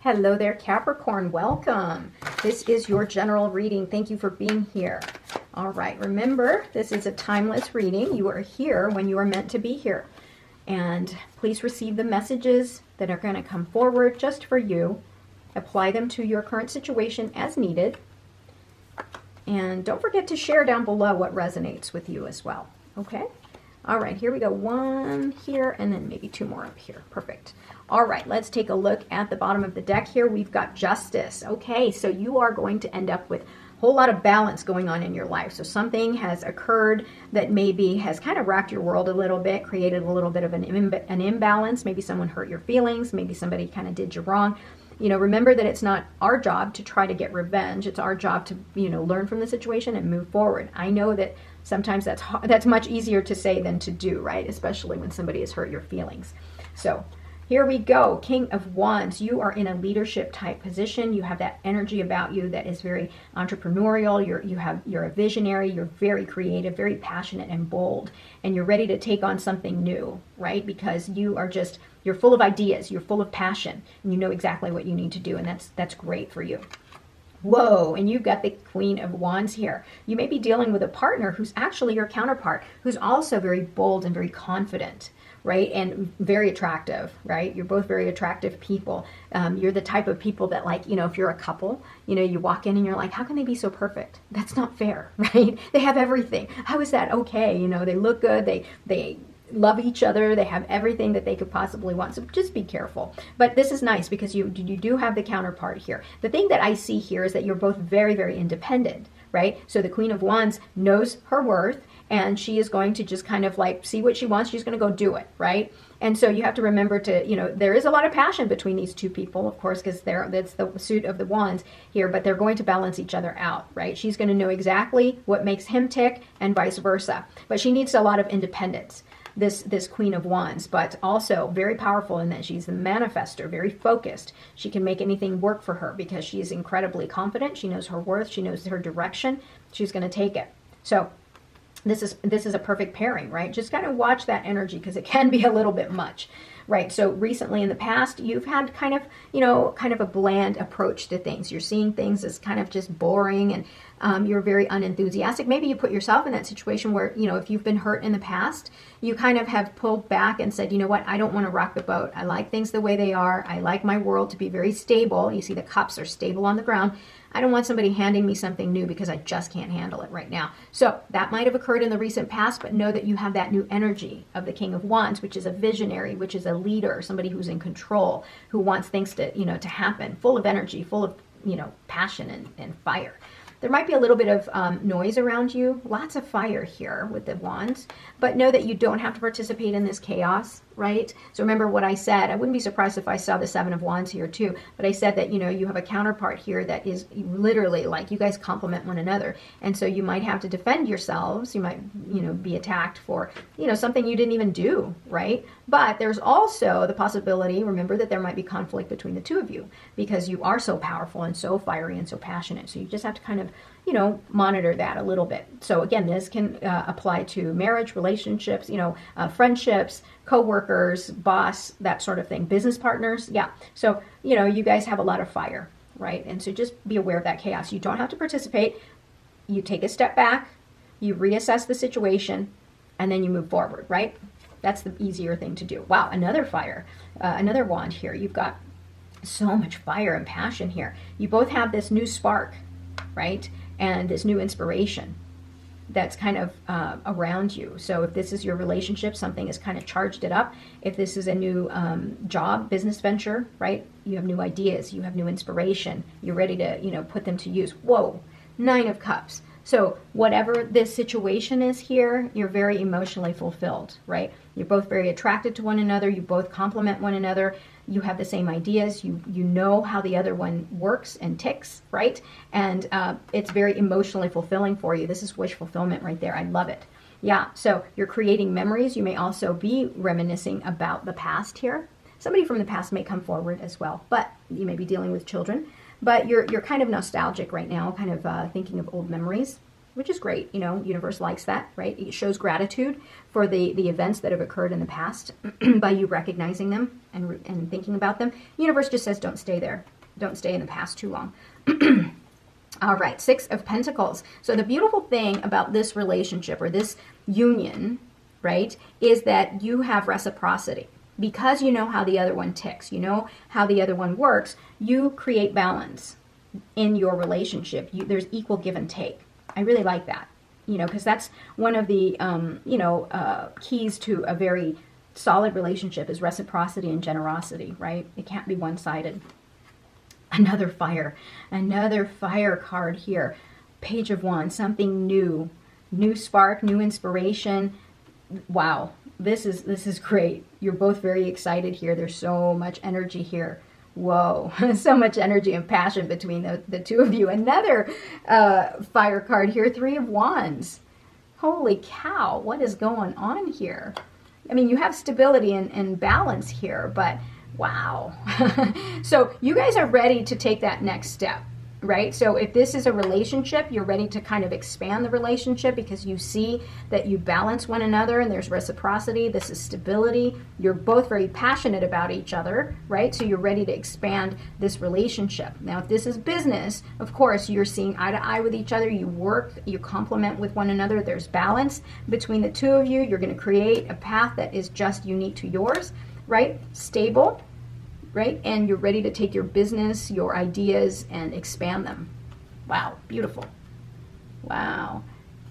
Hello there, Capricorn. Welcome. This is your general reading. Thank you for being here. All right, remember, this is a timeless reading. You are here when you are meant to be here. And please receive the messages that are going to come forward just for you. Apply them to your current situation as needed. And don't forget to share down below what resonates with you as well. Okay? All right, here we go. One here and then maybe two more up here. Perfect. All right, let's take a look at the bottom of the deck here. We've got Justice. Okay, so you are going to end up with a whole lot of balance going on in your life. So something has occurred that maybe has kind of rocked your world a little bit, created a little bit of an imbalance. Maybe someone hurt your feelings. Maybe somebody kind of did you wrong. You know, remember that it's not our job to try to get revenge. It's our job to, learn from the situation and move forward. I know that sometimes that's much easier to say than to do, right? Especially when somebody has hurt your feelings. So here we go. King of Wands. You are in a leadership type position. You have that energy about you that is very entrepreneurial. You're a visionary. You're very creative, very passionate and bold, and you're ready to take on something new, right? Because you're full of ideas. You're full of passion, and you know exactly what you need to do, and that's great for you. Whoa, and you've got the Queen of Wands here. You may be dealing with a partner who's actually your counterpart, who's also very bold and very confident, right? And very attractive, right? You're both very attractive people. You're the type of people that, like, if you're a couple, you walk in and you're like, how can they be so perfect? That's not fair, right? They have everything. How is that okay? They look good. They love each other. They have everything that they could possibly want. So just be careful. But this is nice because you do have the counterpart here. The thing that I see here is that you're both very, very independent, right? So the Queen of Wands knows her worth, and she is going to just kind of like see what she wants. She's going to go do it, right? And so you have to remember to, there is a lot of passion between these two people, of course, because that's the suit of the wands here, but they're going to balance each other out, right? She's going to know exactly what makes him tick and vice versa. But she needs a lot of independence. This Queen of Wands, but also very powerful in that she's the manifester, very focused. She can make anything work for her because she is incredibly confident. She knows her worth. She knows her direction. She's going to take it. So this is a perfect pairing, right? Just kind of watch that energy because it can be a little bit much, right? So recently in the past, you've had kind of a bland approach to things. You're seeing things as kind of just boring, and you're very unenthusiastic. Maybe you put yourself in that situation where, if you've been hurt in the past, you kind of have pulled back and said, you know what, I don't want to rock the boat. I like things the way they are. I like my world to be very stable. You see the cups are stable on the ground. I don't want somebody handing me something new because I just can't handle it right now. So that might have occurred in the recent past, but know that you have that new energy of the King of Wands, which is a visionary, which is a leader, somebody who's in control, who wants things to, to happen, full of energy, full of, passion and fire. There might be a little bit of noise around you, lots of fire here with the wands, but know that you don't have to participate in this chaos, right? So remember what I said. I wouldn't be surprised if I saw the Seven of Wands here too, but I said that, you have a counterpart here that is literally like you guys complement one another. And so you might have to defend yourselves. You might, be attacked for, something you didn't even do, right? But there's also the possibility, remember, that there might be conflict between the two of you because you are so powerful and so fiery and so passionate. So you just have to kind of, monitor that a little bit. So again, this can apply to marriage, relationships, friendships, co-workers, boss, that sort of thing, business partners. Yeah. So, you guys have a lot of fire, right? And so just be aware of that chaos. You don't have to participate. You take a step back, you reassess the situation, and then you move forward, right? That's the easier thing to do. Wow, another fire, another wand here. You've got so much fire and passion here. You both have this new spark, right? And this new inspiration that's kind of around you. So if this is your relationship, something has kind of charged it up. If this is a new job, business venture, right? You have new ideas, you have new inspiration. You're ready to, put them to use. Whoa, 9 of Cups. So whatever this situation is here, you're very emotionally fulfilled, right? You're both very attracted to one another. You both complement one another. You have the same ideas. You know how the other one works and ticks, right? And it's very emotionally fulfilling for you. This is wish fulfillment right there. I love it. Yeah, so you're creating memories. You may also be reminiscing about the past here. Somebody from the past may come forward as well, but you may be dealing with children. But you're kind of nostalgic right now, kind of thinking of old memories. which is great. You know, universe likes that, right? It shows gratitude for the events that have occurred in the past by you recognizing them and thinking about them. Universe just says don't stay there. Don't stay in the past too long. All right, Six of Pentacles. So the beautiful thing about this relationship or this union, right, is that you have reciprocity. Because you know how the other one ticks, you know how the other one works, you create balance in your relationship. There's equal give and take. I really like that, you know, because that's one of the, keys to a very solid relationship is reciprocity and generosity, right? It can't be one-sided. Another fire card here. Page of Wands, something new spark, new inspiration. Wow, this is great. You're both very excited here. There's so much energy here. Whoa, so much energy and passion between the two of you. Another fire card here, Three of Wands. Holy cow, what is going on here? I mean, you have stability and balance here, but wow. So you guys are ready to take that next step, right? So if this is a relationship, you're ready to kind of expand the relationship because you see that you balance one another and there's reciprocity. This is stability. You're both very passionate about each other, right? So you're ready to expand this relationship. Now, if this is business, of course, you're seeing eye to eye with each other. You work, you complement with one another. There's balance between the two of you. You're going to create a path that is just unique to yours, right? Stable, right? And you're ready to take your business, your ideas, and expand them. Wow, beautiful. Wow.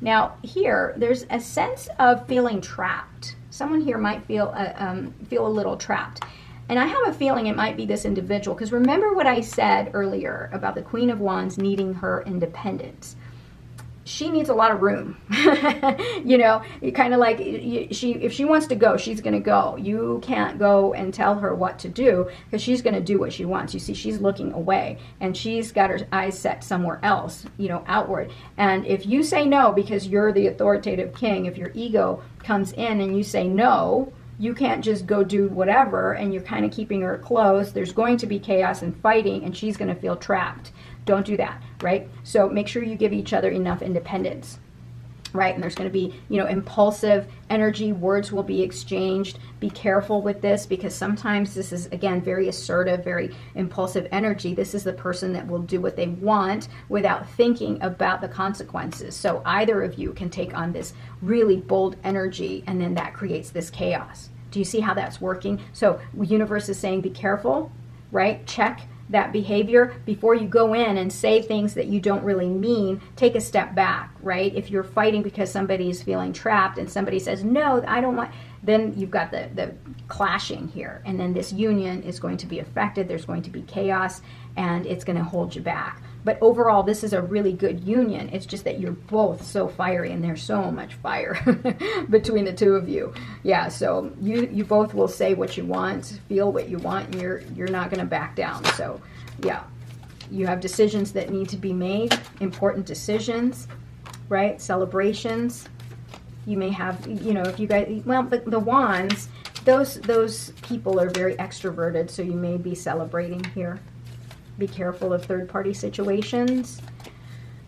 Now here, there's a sense of feeling trapped. Someone here might feel a little trapped. And I have a feeling it might be this individual, because remember what I said earlier about the Queen of Wands needing her independence. She needs a lot of room. You know, kind of like if she wants to go, she's going to go. You can't go and tell her what to do because she's going to do what she wants. You see, she's looking away and she's got her eyes set somewhere else, you know, outward. And if you say no because you're the authoritative king, if your ego comes in and you say no, you can't just go do whatever and you're kind of keeping her close. There's going to be chaos and fighting and she's going to feel trapped. Don't do that, right? So make sure you give each other enough independence, right? And there's going to be, you know, impulsive energy. Words will be exchanged. Be careful with this because sometimes this is, again, very assertive, very impulsive energy. This is the person that will do what they want without thinking about the consequences. So either of you can take on this really bold energy and then that creates this chaos. Do you see how that's working? So the universe is saying be careful, right? Check that behavior before you go in and say things that you don't really mean. Take a step back, right? If you're fighting because somebody is feeling trapped and somebody says, no, I don't want, then you've got the clashing here. And then this union is going to be affected. There's going to be chaos and it's going to hold you back. But overall, this is a really good union. It's just that you're both so fiery and there's so much fire between the two of you. Yeah, so you both will say what you want, feel what you want, and you're not going to back down. So, yeah, you have decisions that need to be made, important decisions, right? Celebrations. You may have, you know, if you guys, well, the wands, those people are very extroverted, so you may be celebrating here. Be careful of third-party situations,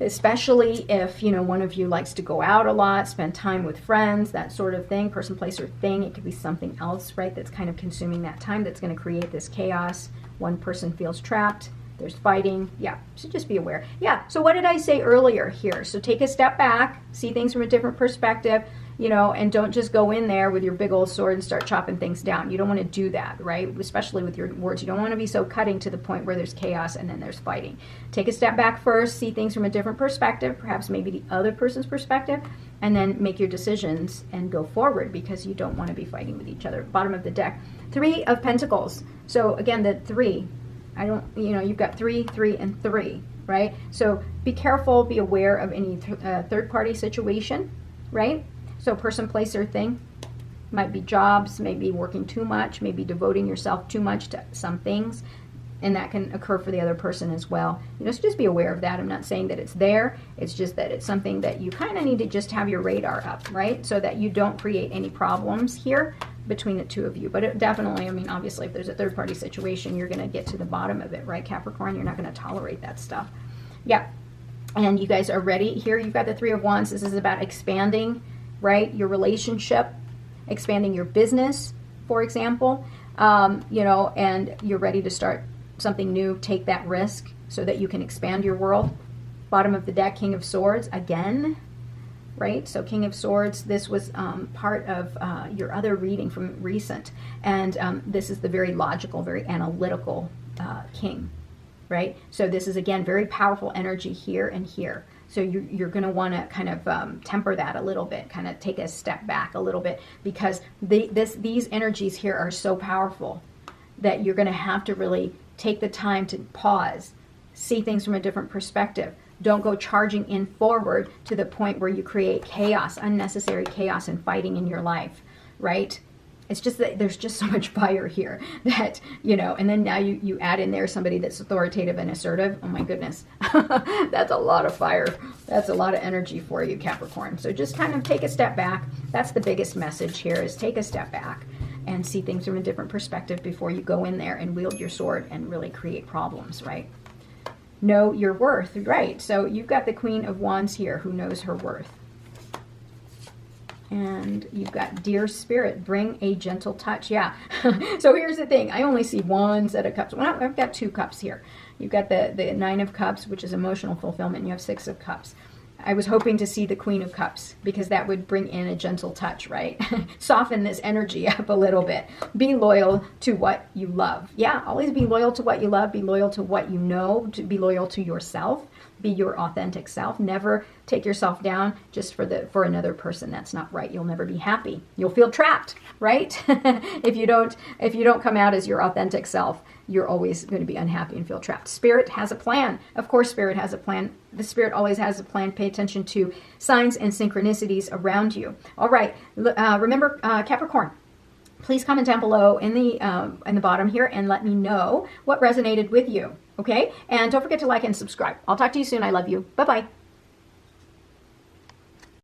especially if, you know, one of you likes to go out a lot, spend time with friends, that sort of thing, person, place, or thing. It could be something else, right, that's kind of consuming that time that's going to create this chaos. One person feels trapped. There's fighting. Yeah, so just be aware. Yeah, so what did I say earlier here? So take a step back, see things from a different perspective, you know, and don't just go in there with your big old sword and start chopping things down. You don't want to do that, right? Especially with your words. You don't want to be so cutting to the point where there's chaos and then there's fighting. Take a step back first, see things from a different perspective, perhaps maybe the other person's perspective, and then make your decisions and go forward because you don't want to be fighting with each other. Bottom of the deck. Three of Pentacles. So again, the three. You've got 3, 3, and 3, right? So be careful, be aware of any third-party situation, right? So person, place, or thing. Might be jobs, maybe working too much, maybe devoting yourself too much to some things, and that can occur for the other person as well. You know, so just be aware of that. I'm not saying that it's there. It's just that it's something that you kind of need to just have your radar up, right? So that you don't create any problems here between the two of you. But it definitely, I mean, obviously, if there's a third-party situation, you're going to get to the bottom of it, right, Capricorn? You're not going to tolerate that stuff. Yeah. And you guys are ready. Here you've got the Three of Wands. This is about expanding, right? Your relationship, expanding your business, for example, you know, and you're ready to start something new. Take that risk so that you can expand your world. Bottom of the deck, King of Swords again, right? So King of Swords, this was part of your other reading from recent. And this is the very logical, very analytical king, right? So this is, again, very powerful energy here and here. So you're going to want to kind of temper that a little bit, kind of take a step back a little bit, because these energies here are so powerful that you're going to have to really take the time to pause, see things from a different perspective. Don't go charging in forward to the point where you create chaos, unnecessary chaos and fighting in your life, right? It's just that there's just so much fire here that, you know, and then now you add in there somebody that's authoritative and assertive. Oh my goodness. That's a lot of fire. That's a lot of energy for you, Capricorn. So just kind of take a step back. That's the biggest message here, is take a step back and see things from a different perspective before you go in there and wield your sword and really create problems, right? Know your worth, right? So you've got the Queen of Wands here who knows her worth. And you've got, dear Spirit, bring a gentle touch. Yeah. So here's the thing. I only see one set of cups. Well, I've got 2 cups here. You've got the 9 of Cups, which is emotional fulfillment. And you have 6 of Cups. I was hoping to see the Queen of Cups, because that would bring in a gentle touch, right? Soften this energy up a little bit. Be loyal to what you love. Yeah, always be loyal to what you love. Be loyal to what you know. To be loyal to yourself. Be your authentic self. Never take yourself down just for another person. That's not right. You'll never be happy. You'll feel trapped, right? If you don't come out as your authentic self, you're always going to be unhappy and feel trapped. Spirit has a plan. Of course, Spirit has a plan. The Spirit always has a plan. Pay attention to signs and synchronicities around you. All right. Remember, Capricorn, please comment down below in the bottom here and let me know what resonated with you. Okay? And don't forget to like and subscribe. I'll talk to you soon. I love you. Bye-bye.